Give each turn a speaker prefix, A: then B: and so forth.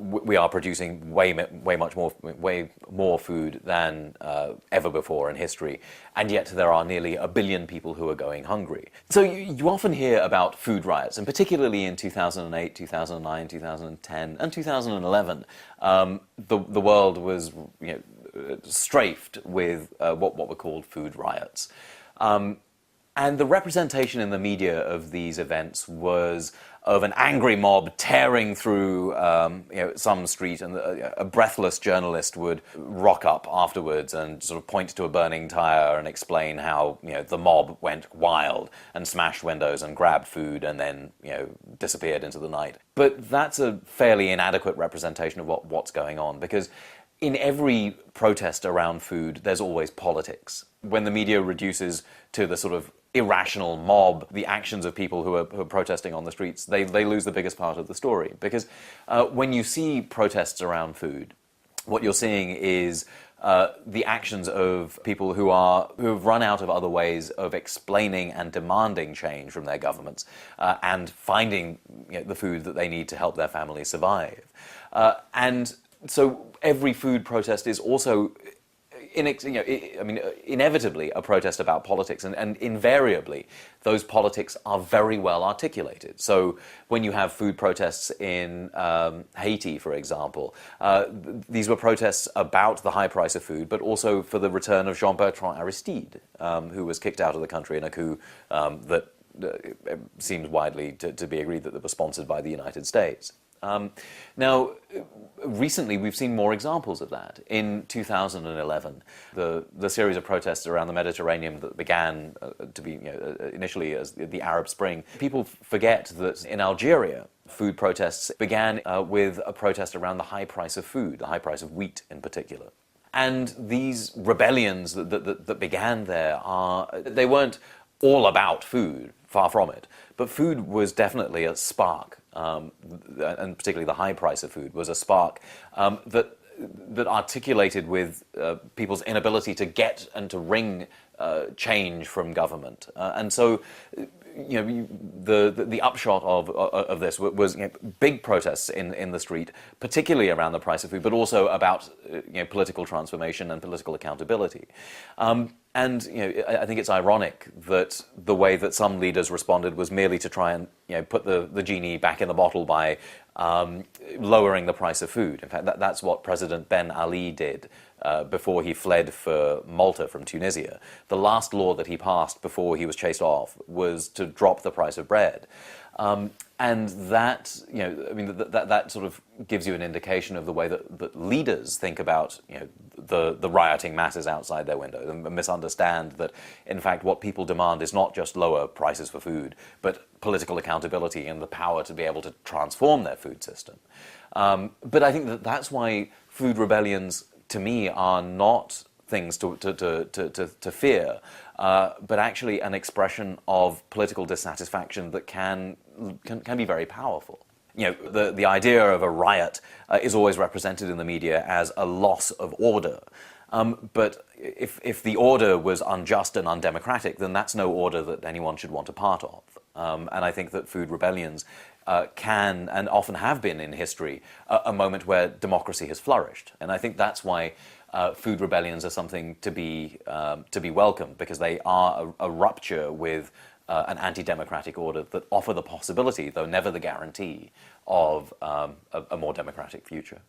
A: we are producing way more food than ever before in history, and yet there are nearly 1 billion people who are going hungry. So you often hear about food riots, and particularly in 2008, 2009, 2010, and 2011, the world was strafed with what were called food riots. And the representation in the media of these events was of an angry mob tearing through some street, and a breathless journalist would rock up afterwards and sort of point to a burning tire and explain how the mob went wild and smashed windows and grabbed food and then disappeared into the night. But that's a fairly inadequate representation of what's going on, because in every protest around food, there's always politics. When the media reduces to the sort of irrational mob the actions of people who are protesting on the streets, they lose the biggest part of the story. Because when you see protests around food, what you're seeing is the actions of people who have run out of other ways of explaining and demanding change from their governments, and finding the food that they need to help their families survive. And so every food protest is also inevitably a protest about politics, and invariably those politics are very well articulated. So when you have food protests in Haiti, for example, these were protests about the high price of food, but also for the return of Jean-Bertrand Aristide, who was kicked out of the country in a coup that seems widely to be agreed that was sponsored by the United States. Now, recently we've seen more examples of that. In 2011, the series of protests around the Mediterranean that began to be initially as the Arab Spring, people forget that in Algeria, food protests began with a protest around the high price of food, the high price of wheat in particular. And these rebellions that began there, they weren't all about food, far from it, but food was definitely a spark. And particularly the high price of food was a spark that articulated with people's inability to get and to wring change from government. And so, the upshot of this was big protests in the street, particularly around the price of food, but also about political transformation and political accountability. And I think it's ironic that the way that some leaders responded was merely to try and put the genie back in the bottle by lowering the price of food. In fact, that's what President Ben Ali did before he fled for Malta from Tunisia. The last law that he passed before he was chased off was to drop the price of bread. And that, that sort of gives you an indication of the way that leaders think about, the rioting masses outside their windows, and misunderstand that, in fact, what people demand is not just lower prices for food, but political accountability and the power to be able to transform their food system. But I think that's why food rebellions, to me, are not things to fear, but actually an expression of political dissatisfaction that can be very powerful. The idea of a riot is always represented in the media as a loss of order. But if the order was unjust and undemocratic, then that's no order that anyone should want a part of. And I think that food rebellions can and often have been in history a moment where democracy has flourished. And I think that's why food rebellions are something to be welcomed, because they are a rupture with an anti-democratic order that offer the possibility, though never the guarantee, of a more democratic future.